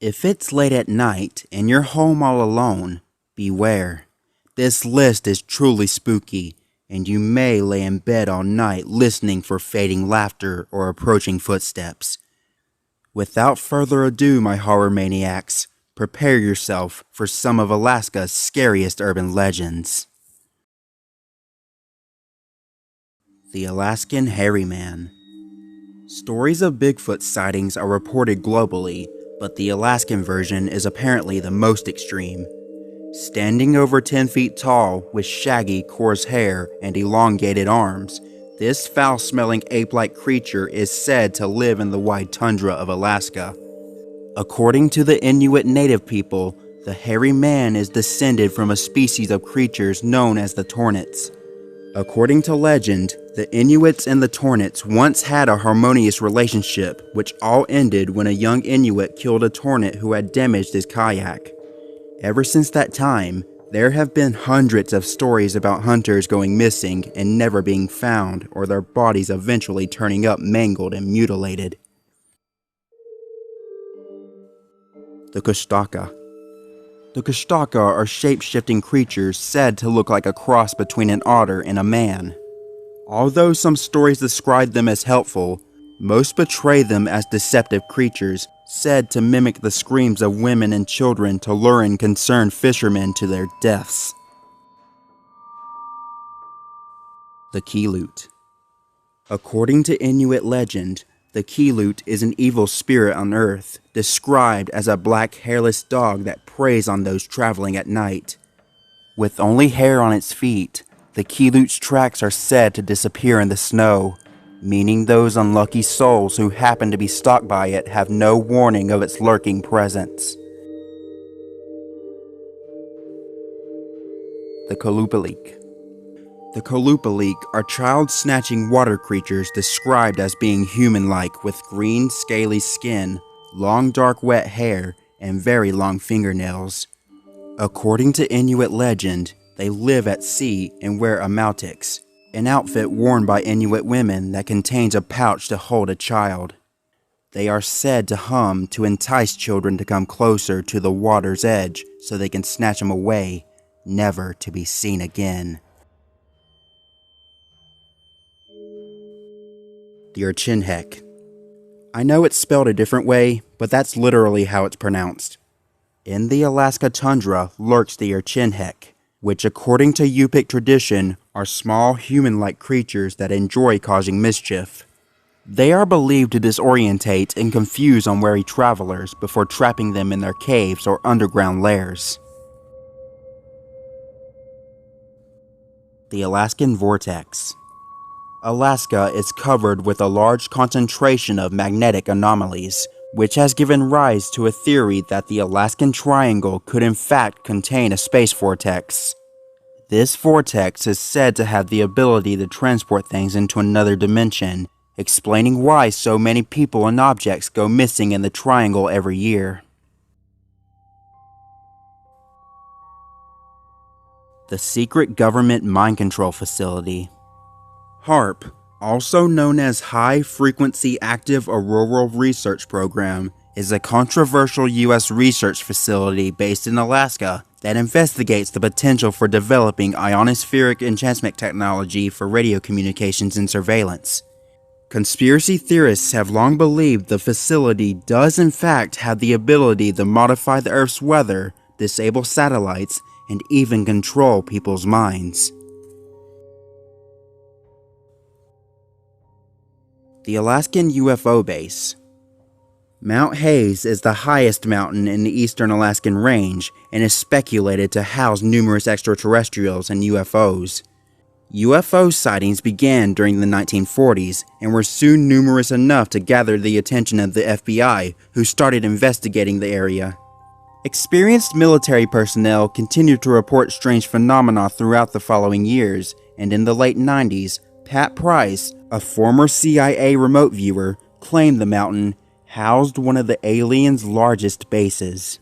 If it's late at night and you're home all alone, beware. This list is truly spooky, and you may lay in bed all night listening for fading laughter or approaching footsteps. Without further ado, my horror maniacs, prepare yourself for some of Alaska's scariest urban legends. The Alaskan Harry Man. Stories of Bigfoot sightings are reported globally, but the Alaskan version is apparently the most extreme. Standing over 10 feet tall with shaggy, coarse hair and elongated arms, this foul-smelling ape-like creature is said to live in the wide tundra of Alaska. According to the Inuit native people, the hairy man is descended from a species of creatures known as the Tornits. According to legend, the Inuits and the Tornits once had a harmonious relationship, which all ended when a young Inuit killed a Tornit who had damaged his kayak. Ever since that time, there have been hundreds of stories about hunters going missing and never being found, or their bodies eventually turning up mangled and mutilated. The Kushtaka. The Kushtaka are shape-shifting creatures said to look like a cross between an otter and a man. Although some stories describe them as helpful, most portray them as deceptive creatures said to mimic the screams of women and children to lure in concerned fishermen to their deaths. The Keelut. According to Inuit legend, the Keelut is an evil spirit on Earth, described as a black hairless dog that preys on those traveling at night. With only hair on its feet, the Keelut's tracks are said to disappear in the snow, meaning those unlucky souls who happen to be stalked by it have no warning of its lurking presence. The Kalupalik. The Kalupalik are child-snatching water creatures described as being human-like with green, scaly skin, long dark wet hair, and very long fingernails. According to Inuit legend, they live at sea and wear a mautix, an outfit worn by Inuit women that contains a pouch to hold a child. They are said to hum to entice children to come closer to the water's edge so they can snatch them away, never to be seen again. The Urchinhek. I know it's spelled a different way, but that's literally how it's pronounced. In the Alaska tundra lurks the Urchinhek, which according to Yupik tradition are small human-like creatures that enjoy causing mischief. They are believed to disorientate and confuse unwary travelers before trapping them in their caves or underground lairs. The Alaskan Vortex. Alaska is covered with a large concentration of magnetic anomalies, which has given rise to a theory that the Alaskan Triangle could in fact contain a space vortex. This vortex is said to have the ability to transport things into another dimension, explaining why so many people and objects go missing in the triangle every year. The secret government mind control facility. Harp, also known as High Frequency Active Auroral Research Program, is a controversial U.S. research facility based in Alaska that investigates the potential for developing ionospheric enhancement technology for radio communications and surveillance. Conspiracy theorists have long believed the facility does in fact have the ability to modify the Earth's weather, disable satellites, and even control people's minds. The Alaskan UFO Base. Mount Hayes is the highest mountain in the eastern Alaskan range and is speculated to house numerous extraterrestrials and UFOs. UFO sightings began during the 1940s and were soon numerous enough to gather the attention of the FBI, who started investigating the area. Experienced military personnel continued to report strange phenomena throughout the following years, and in the late 90s, Pat Price, a former CIA remote viewer, claimed the mountain housed one of the aliens' largest bases.